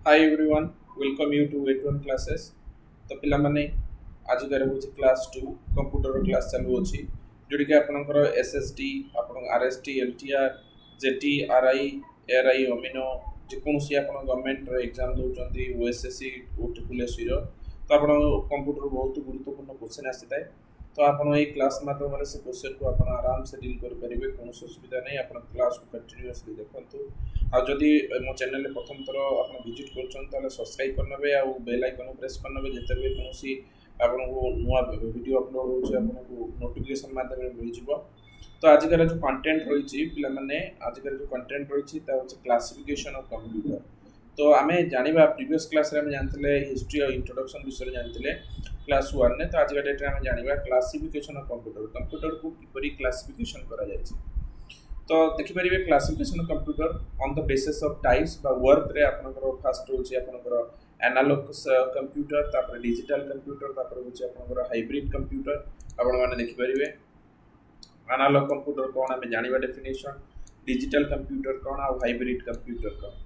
Hi everyone, welcome you to A1 classes. तो पिलामाने आज कर होची क्लास 2 कंप्यूटर क्लास चालू अछि जोडी के आपनकर एसएसटी आपन RST LTR JT RI ARI ओमिनो जे कोनसी आपन गवर्नमेंट रो एग्जाम दोचंती ओएसएससी ओटीपीएससी रो तो आपन कंप्यूटर बहुत गुरुत्वपूर्ण क्वेश्चन आसीताय तो आपन ए क्लास माध्यम से क्वेश्चन को आपन आराम से डील कर परिबे कोनो असुविधा नहीं आपन क्लास को कंटीन्यूअसली देखंतु आ जदि मो चैनल प्रथम थर आपन विजिट करछन ताले सब्सक्राइब करनबे आ बेल आइकन प्रेस करनबे जेते भी कोनोसी आपन को नुवा वीडियो अपलोड होचे आपन को नोटिफिकेशन माध्यम रे मिल जिवो तो आज का जो कंटेंट रही पिला माने आज का जो कंटेंट रही क्लासिफिकेशन ऑफ कंप्यूटर तो आमे जानिबा प्रीवियस क्लास रे हम जानथिले हिस्ट्री और इंट्रोडक्शन विषय जानथिले क्लास 1 ने तो आज का डेट रे हम जानिबा क्लासिफिकेशन ऑफ कंप्यूटर कंप्यूटर को किपरि क्लासिफिकेशन करा जाय छै तो देखि परिबे classification of computer on the basis of types बा वर्क रे आपनकर फर्स्ट होछि आपनकर एनालॉग कंप्यूटर तापर डिजिटल कंप्यूटर तापर होछि आपनकर हाइब्रिड कंप्यूटर आपण माने देखि परिबे एनालॉग कंप्यूटर कोन हमें जानिबा डेफिनेशन डिजिटल कंप्यूटर कोन और हाइब्रिड कंप्यूटर कोन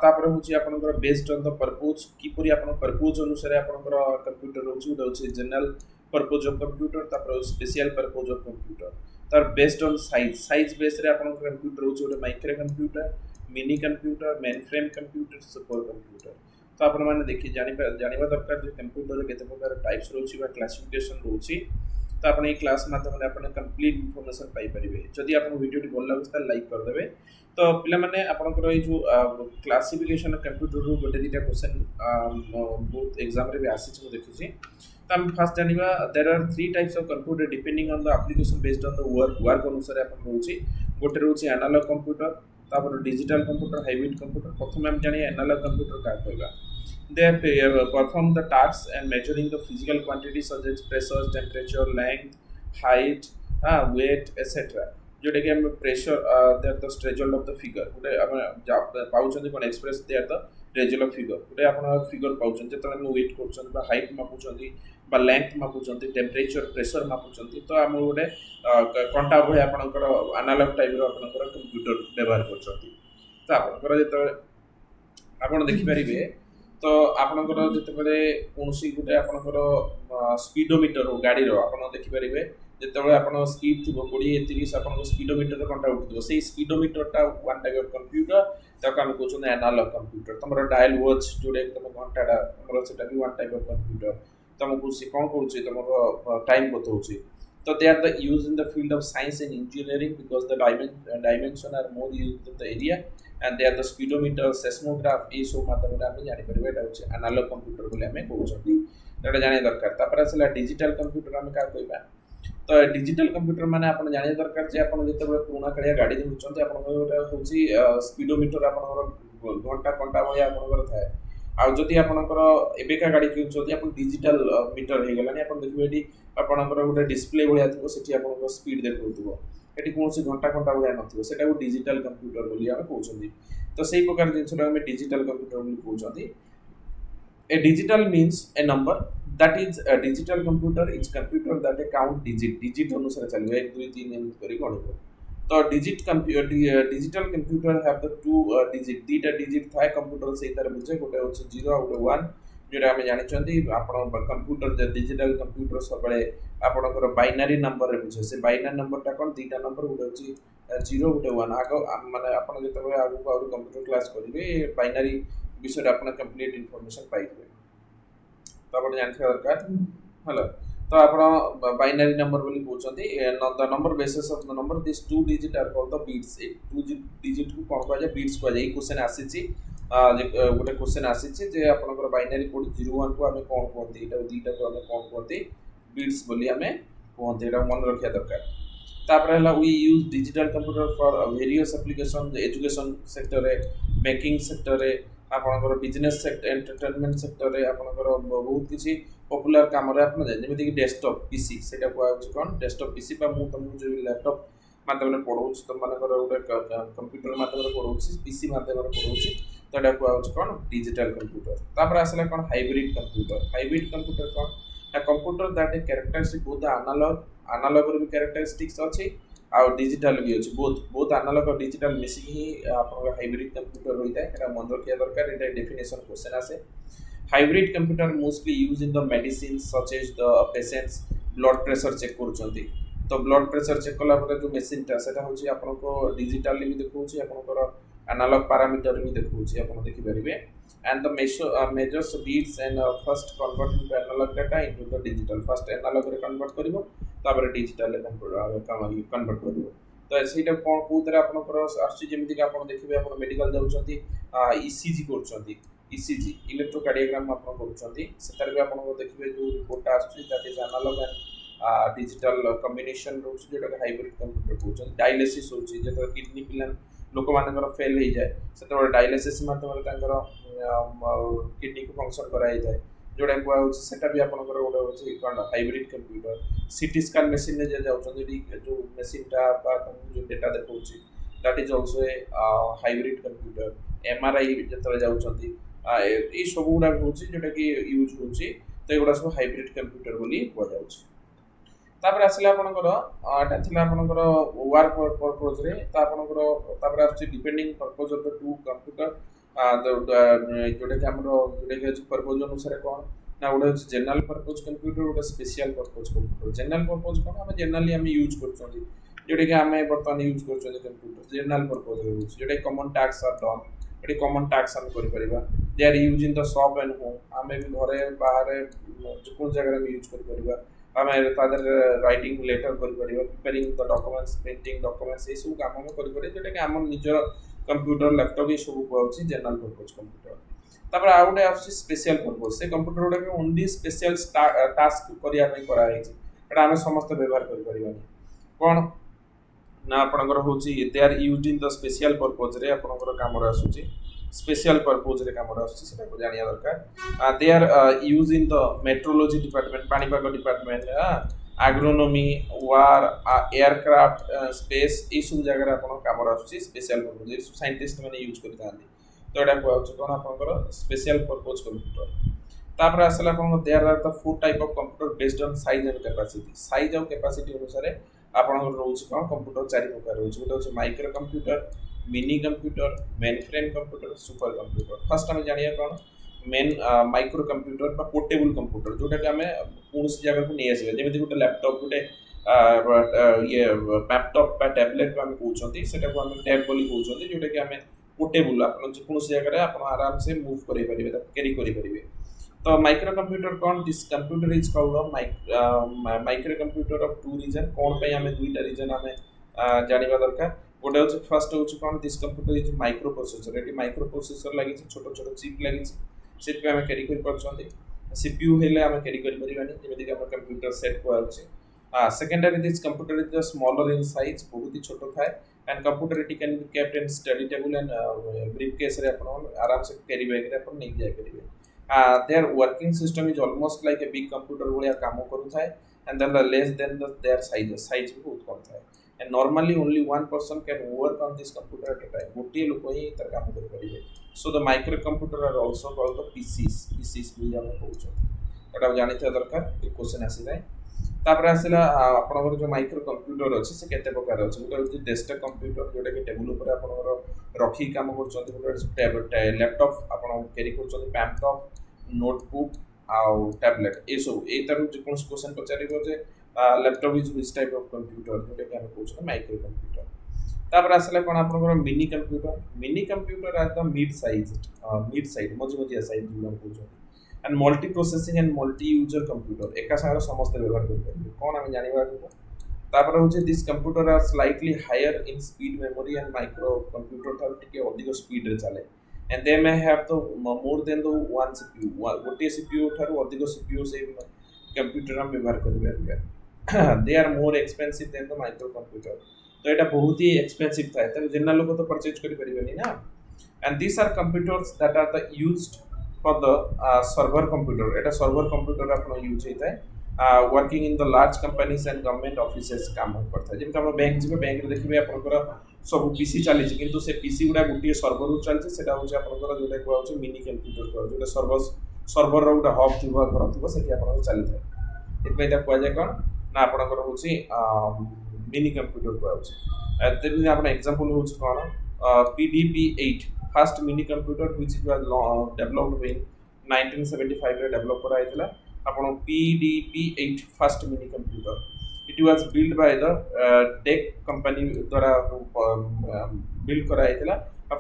तापर होछि आपनकर बेस्ड ऑन द पर्पज किपरि आपन पर्पज अनुसार आपनकर कंप्यूटर होछि उडा होछि जनरल पर्पज ऑफ कंप्यूटर तापर स्पेशल पर्पज ऑफ कंप्यूटर तार बेस्ड ऑन साइज बेस रे आपनकर कंप्यूटर होछि उडा micro computer mini computer mainframe computer super computer तो आपण माने देखि जानिबा दरकार जे कंप्यूटर केते प्रकार टाइप्स रहउछि बा क्लासिफिकेशन रहउछि तो आपण ए क्लास माध्यम आपण कंप्लीट इन्फॉर्मेशन पाई परिबे जदि आपण वीडियो टी भल लागुस त लाइक कर देबे तो पिला माने आपनकर ए जो क्लासिफिकेशन ऑफ कंप्यूटर रो गोटे दिटा क्वेश्चन बहुत एग्जाम रे भी आसी छ देखि छी तो हम फर्स्ट जानिबा there are three types of computer depending on the application based on the work अनुसार आपण रहउछि गोटे रहउछि एनालॉग कंप्यूटर तापर डिजिटल कंप्यूटर हाइब्रिड कंप्यूटर प्रथम हम जानि एनालॉग कंप्यूटर का कहबा they perform the tasks and measuring the physical quantities such as pressure, temperature, length, height, weight, etc. जोटे कि हम pressure they are the result of the figure गोटे हम पाउछन कोन express they are the result of figure गोटे आपण figure पाउछन जेतले हम वेट करछन बा हाइट मापुछन बा लेंथ मापुछन टेम्परेचर प्रेशर मापुछन तो हम गोटे कंटा भय आपनकर एनालॉग टाइप रो आपनकर कंप्यूटर व्यवहार करछन तो आपनकर जेत आपण देखि परिबे तो आपनकर जेतेबेले कोनोसी गुटे आपनकर स्पीडोमीटर हो गाड़ी रो आपन देखि परिबे जेतेबेले आपन स्पीड थिबो 20 30 आपन स्पीडोमीटर कंटा उठिबो सेही स्पीडोमीटर टा वन टाइप ऑफ कंप्यूटर ताको हम कहउछन एनालॉग कंप्यूटर तमरो डायल वॉच जोडे तम घंटाडा तमरो सेटा भी वन टाइप ऑफ कंप्यूटर तमको से कोन कहउछि तमरो time बतउछि so they are the used in the field of science and engineering because the dimension are more used in the area and they are the speedometer seismograph ए सब माध्यम रे हम जानि परबे एटा होछि analogue computer बोले हमें कहउछथि एटा जाने दरकार तापर असला डिजिटल कंप्यूटर हम का कहबा तो डिजिटल कंप्यूटर माने आपण जाने दरकार जे आपण जेते पुराना कड़िया गाड़ी देखुछन्ते आपण एटा होछि स्पीडोमीटर आपण घंटा घंटा भया आपण थाए आ जदि आपनकर एबेका गाड़ी किउछथि आपण डिजिटल मीटर हे गेलानी आपण देखबे एटी आपनकर गोटे डिस्प्ले भलिया थिबो सेठी आपनकर स्पीड देखउथिबो एटी कोनसी घंटा घंटा भलिया नथिबो सेटा को डिजिटल कंप्यूटर बोली हम कहउछथि तो सेही प्रकार जिनसटा हम डिजिटल कंप्यूटर बोली कहउछथि a digital means a number that is a digital computer is computer that count digit अनुसार चलबे 1 2 3 एम करी गणिबो तो digital computer have the two digit दीटा डिजिट थाए कंप्यूटर से इतर बुझे गोटे होछि 0 और 1 जोरा हम जानि छथि आपण कंप्यूटर डिजिटल कंप्यूटर सबले आपणकर बाइनरी नंबर रे बुझे से बाइनरी नंबर ता कोन दीटा नंबर गोटे होछि 0 गोटे 1 आगो माने आपण जेतबे आगो और कंप्यूटर क्लास करिवे बाइनरी विषय आपण कंप्लीट इंफॉर्मेशन पाइबे तो आपण जानथिया दरकार हेलो तो आपण बाइनरी नंबर बोली कहउछथि the number basis of the number this two digit are called the bits a two digit को कोन कहजा बिट्स कहजा ए क्वेश्चन आसीछि गोटे क्वेश्चन आसीछि जे आपनकर बाइनरी कोड 01 को हमें कोन कहंती एटा दीटा को हमें कोन कहंती बिट्स बोली हमें कहंती एटा मन रखिया दरकार तापर हला we use digital computer for various application education sector रे बैंकिंग सेक्टर रे आपनकर बिजनेस सेक्टर एंटरटेनमेंट सेक्टर रे आपनकर बहुत किछि पॉपुलर काम रे आपन जेमिति कि डेस्कटॉप पीसी सेटा कहउछि कोन डेस्कटॉप पीसी बा मु तुमको जो लैपटॉप माध्यम रे पढौछि तुम मानकर गोटे कंप्यूटर माध्यम रे पढौछि पीसी माध्यम रे पढौछि तो एटा कहउछि कोन डिजिटल कंप्यूटर तापर आसला कोन हाइब्रिड कंप्यूटर कोन a computer that is characteristic both the analog रो भी characteristics अछि आ डिजिटल भी अच्छे बोथ बोथ एनालॉग और डिजिटल मिसिक ही आपन हाइब्रिड कंप्यूटर होता है एटा मन रखिया दरकार एटा डेफिनेशन क्वेश्चन आसे hybrid computer mostly use in the medicine such as the patients blood pressure check करूछंती तो ब्लड प्रेशर चेक कला पर जो मशीन टा सेटा होची आपन को डिजिटली भी देखौची आपन को एनालॉग पैरामीटर भी देखौची आपन देखि परिबे and the measures beats and first convert into analog data into the digital first analog रे convert करिवो तापर डिजिटल रे convert करिवो तो सेटा कोन कोतरे आपन को आसी जेमिति कि आपन देखिबे आपन मेडिकल जाउछंती ईसीजी करछंती ईसीजी इलेक्ट्रोकार्डियोग्राम आपन करछंती सेतर भी आपन को देखिबे जो रिपोर्ट आसी that is analog and digital combination रोच जेटा हाइब्रिड कंप्यूटर कहछन डायलिसिस होची जेता किडनी पिलन लोक मानकर फेल हो जाए से डायलिसिस माध्यम किडनी को फंक्शन कराई जाए जोड़ा कहूँ भी आप गोटे hybrid computer CT scan machine में जो मशीनटा जो डेटा देखा that is also a hybrid computer MRI जो जाऊँगी ये सब गुड़ा हूँ जोटा कि यूज हो तो युवा सब हाइब्रिड कंप्यूटर बोली कहुच्छे तापर आसले आपनकर एटा थिला आपनकर वर्क पर्पज रे ता आपनकर तापर आछि depending purpose of the two computer जोटा कि हमरो जोटा कि अछि पर्पज अनुसार कोन ना ओडा जनरल पर्पज कंप्यूटर ओडा special purpose computer general purpose कोन हम जनरली हम यूज करछोंती जोटा कि हम वर्तमान यूज करछोंती कंप्यूटर जनरल पर्पज रे होछि जोटा कॉमन टास्क आर डन एटी कॉमन टास्क हम करि परिबा they are use in the shop and home हमें भी घरे बाहर जो कोन जगह रे यूज करि परिबा आमे तादर राइटिंग लेटर करि परिबा preparing the documents printing documents ए सब काम हम करि परिबा जेटा कि हम निजर कंप्यूटर लैपटॉप ये सब कहउछि जनरल पर्पस कंप्यूटर तापर आउटे आछि स्पेशल पर्पस से कंप्यूटर उडा के ओनली स्पेशल टास्क करिया नै करा हैछि एटा हम समस्त व्यवहार करि परिबानी कोन ना आपनकर होछि they are used in the special purpose रे आपनकर काम रे आसुछि स्पेशल पर्पस रे काम रे आसुछि सेटा को जानिया दरकार they are use in the meteorology department पानीपाग डिपार्टमेंट एग्रोनॉमी वार एयरक्राफ्ट स्पेस ये सब जगह आपन काम रे आसुछि स्पेशल पर्पस साइंटिस्ट माने यूज करि थांती तो एटा कहउछि कोन आपनकर स्पेशल पर्पस कंप्यूटर तापर आसला आपन there are the four type of computer based on size and capacity size और कैपेसिटी अनुसार आपन रोज कोन कंप्यूटर चारि प्रकार रोज गोटे होछि micro computer mini computer mainframe computer super computer first हम जानिया कोन मेन माइक्रो कंप्यूटर बा पोर्टेबल कंप्यूटर जोटा कि हमें कोनसी जगह को नै आसीबे जेमिति गोटे लैपटॉप गोटे ये लैपटॉप बा टैबलेट हम कहउछंती सेटा को हम टैब बोली कहउछंती जोटा कि हमें पोर्टेबल आपन कोनसी जगह रे आपन आराम से मूव करि परिबे कैरी करि परिबे तो माइक्रो कंप्यूटर कौन this computer is called micro computer of two reason कौन पे हमें दुईटा रीजन हमें जानिबा दरकार गोटे होछि फर्स्ट होछि कौन this computer is micro processor eighty micro processor लागि छोटो छोटो चिप लागि सेट पे हमें कैरी कर परछंती सीपीयू हेले हमें कैरी कर परिबानी जेमिति कि हमर कंप्यूटर सेट को आछि secondary this computer is the smaller in size बहुत ही छोटो थाए and computer it can be kept in study table and brief case रे अपन आराम से कैरी बैग रे अपन नै जाय परिबे their working system is almost like a big computer भलिया काम करू थाए and then less than their size भी बहुत कम थाए and normally only one person can work on this computer at a time गोटे लोक ही तर काम कर परिबे so the micro computer are also called the PCs भी हम कहउछ एटा जानि थे दरकार एक क्वेश्चन आसी जाय तापर आसिला आपनकर जो माइक्रो कंप्यूटर अछि से केते प्रकार अछि गोटे डेस्कटॉप कंप्यूटर जोटा कि टेबल ऊपर आपनकर रखी काम करछंती गोटे लैपटॉप आपन कैरी करछंती लैपटॉप नोटबुक आउ टैबलेट ये सब ए तरह जो कोन क्वेश्चन पचारिबो जे laptop is which type of computer जोटा कि हम कहउछ माइक्रो कंप्यूटर तापर आसले कोन आपनकर mini computer are the mid size मझी साइज जो हम कहउछ and multi processing and multi user computer एका सागर समस्त व्यवहार कर परिबे कोन हम जानिबा तापर होचे this computer are slightly higher in speed memory and micro computer था टिके अधिक स्पीड रे चले and they may have the more than the one CPU गोटे CPU थारु अधिक CPU से कंप्यूटर हम व्यवहार करिबे they are more expensive than the micro computer तो एटा बहुत ही एक्सपेंसिव था त जनरल लोग तो परचेज करि परिबेनी ना and these are computers that are the used for the server computer Etah server computer upon use हेता है working in the large companies and government offices काम करता है जेम हम बैंक जिबे बैंक रे देखबे आपनकर सब पीसी चली किंतु से पीसी गुडा गुटिए सर्वर उ चलछि सेटा होछि आपनकर जोटा कहउछि मिनी कंप्यूटर को जोटा सर्वर रो गुडा हब थिबो घर थिबो सेठी आपनकर चली थाए एतबे ता कोआ जाय कोन ना आपनकर होछि मिनी कंप्यूटर को तेरे आपण एग्जांपल होछ कोन PDP-8 first mini computer which was developed in 1975 रे डेवलप करा आइतला आपण PDP-8 first mini computer it was build by the DEC company द्वारा बिल्ड करा आइतला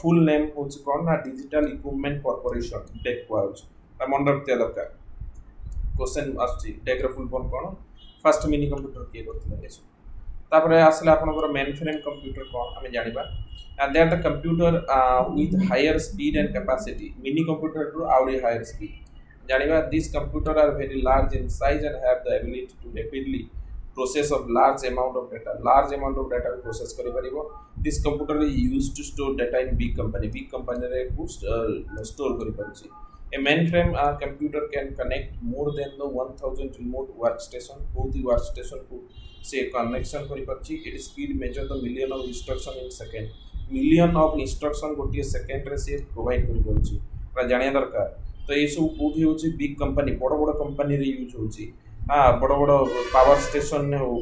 फुल नेम होछ कोन ना डिजिटल इक्विपमेंट कॉर्पोरेशन डेक को होछ मन रखते दरकार क्वेश्चन आछि डेक रे फुल फॉर्म कोन फर्स्ट मिनी कंप्यूटर के करथिला एसो तापरे आसला आपनकर मेन फ्रेम कंप्यूटर कोन हमें जानिबा and they are the computer with higher speed and capacity mini computer to auri higher speed janiba these computer are very large in size and have the ability to rapidly process of large amount of data process kari paribo this computer is used to store data in big company re store kari paruchi a mainframe computer can connect more than the 1000 remote workstation both the workstation को से connection kari paruchi it speed measure the million of instruction in second million of instruction गोटे second रे से provide करि पड़ुची pra जानिया दरकार तो ये सब कोथि होची बिग कंपनी बड़ कंपनी रे यूज होची हां बड़ पावर स्टेशन ने हो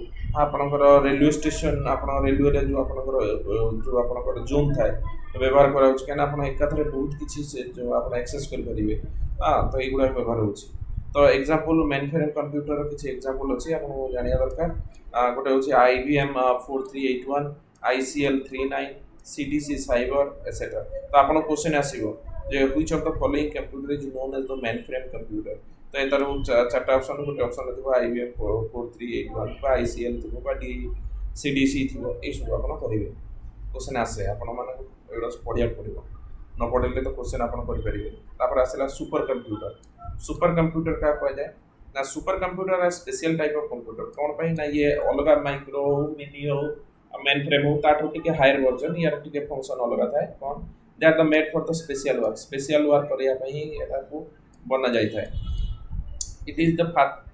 आपनकर रेलवे स्टेशन आपन रेलवे रे जो आपनकर जोन थाए व्यवहार करा होची केना आपन एकाथरे बहुत किछि से जो आपन एक्सेस कर परिबे हां तो एगुडा व्यवहार होची तो एग्जांपल मेनफ्रेम कंप्यूटर रो किछि एग्जांपल अछि आपन जानिया दरकार गोटे होची IBM 4381 ICL 39 CDC cyber etc तो आपन क्वेश्चन आसीबो जे which of the following computer is known as the mainframe computer तो एतर चारटा ऑप्शन गोटे ऑप्शन थिबो IBM 4381 बा ICL थिबो बा CDC थिबो ए सब आपन करिवे क्वेश्चन आसे आपन माने एडा पढिया पड़िबो न पढले तो क्वेश्चन आपन करि परिबे तापर आसेला सुपर कंप्यूटर का कहै जाय ना सुपर कंप्यूटर है स्पेशल टाइप ऑफ कंप्यूटर कोन पई ना ये अलगा माइक्रो मिनी हो मेन फ्रेम हो ताठो टिके हायर वर्जन यार टिके फंक्शन अलगा थाए कोन they are the made for the special work करिया पई एटा को बना जाय थाए it is the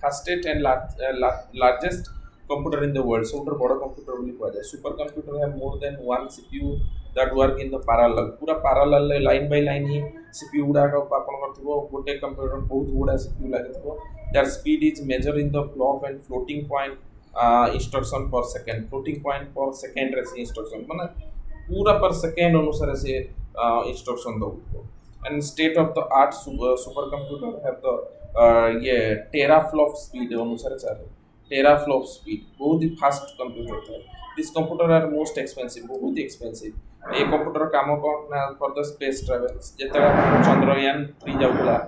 fastest and largest computer in the world सबटर बड़ कंप्यूटर बोली कहै जाय super computer have more than one CPU that work in the parallel पूरा पैरेलल लाइन बाय लाइन ही सीपीयू गुडा का आपन करथिबो गोटे कंप्यूटर बहुत गुडा सीपीयू लागथिबो their speed is major in the flop and floating point instruction पर सेकंड फ्लोटिंग पॉइंट पर सेकंड रे से इंस्ट्रक्शन माने पूरा पर सेकंड अनुसार से इंस्ट्रक्शन दो and state of the art super computer have the ये टेराफ्लॉप स्पीड अनुसार चले टेराफ्लॉप स्पीड बहुत ही फास्ट कंप्यूटर था this computer are most expensive बहुत ही एक्सपेंसिव ये कंप्यूटर काम कोन फॉर द स्पेस ट्रैवल जेते चंद्रयान 3 जाउतला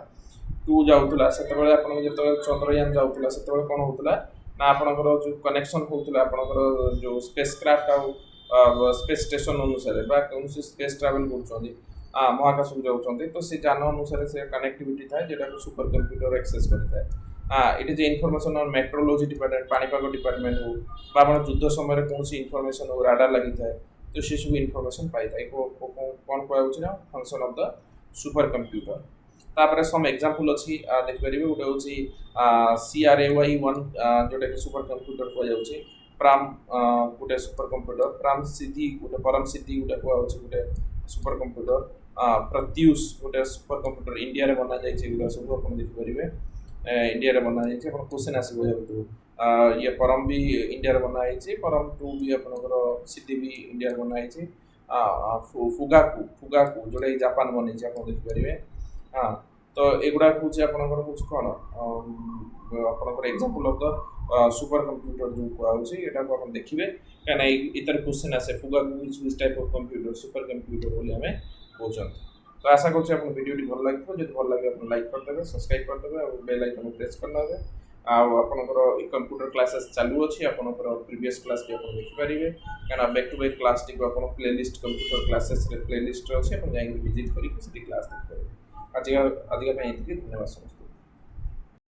2 जाउतला सेते बेले आपन जेते चंद्रयान जाउतला सेते बेले कोन होतला ना आपनकर जो कनेक्शन होतला आपनकर जो स्पेसक्राफ्ट आ स्पेस स्टेशन अनुसार बा कौन से स्पेस ट्रैवल करछोंदी महाकाश को जाउछोंदी तो से जान अनुसार से कनेक्टिविटी था जेटा को सुपर कंप्यूटर एक्सेस करता it is information on meteorology department पानीपाग डिपार्टमेंट हो बा आपण युद्ध समय रे कौन सी इंफॉर्मेशन हो राडार लगी था तो से सब इंफॉर्मेशन पाई था कोन कहै होछि ना function of the super computer तापर सम एग्जांपल अछि देख परिबे उटे होछि CRAY1 जोटा कि सुपर कंप्यूटर को जाउछि प्राम गोटे सुपर कंप्यूटर प्राम सिद्धि गोटे परम सिद्धि गोटे को होछि गोटे सुपर कंप्यूटर प्रत्यूष गोटे सुपर कंप्यूटर इंडिया रे बना जाय छै गोटे सब अपन देख परिबे इंडिया रे बना जाय छै अपन क्वेश्चन आसी हो ये परम भी इंडिया रे बना जाय छै परम 2 भी आपनकर सिद्धि भी इंडिया रे बना जाय छै फुगाकू जोटा जापान बनै छै अपन देख परिबे हाँ तो एगुड़ा कुछ आपनकर कुछ कोन आपनकर example of the super computer जो कहउछि एटा को अपन देखिबे काना इतर क्वेश्चन आसे फुगा which type of computer super computer बोली हमें कहउछन तो आशा करछि आपन वीडियो टी भल लागितो जदि भल लागे अपन लाइक कर देबे सब्सक्राइब कर देबे और बेल आइकन प्रेस कर देबे आ आपनकर ई कंप्यूटर क्लासेस चालू अछि आपनकर प्रीवियस क्लास के अपन देखि परिबे काना बैक टू बैक क्लास टी को अपन प्लेलिस्ट कंप्यूटर क्लासेस रे प्लेलिस्ट अछि अपन जाई विजिट करी से क्लास देख परिबे आज का धन्यवाद समस्त।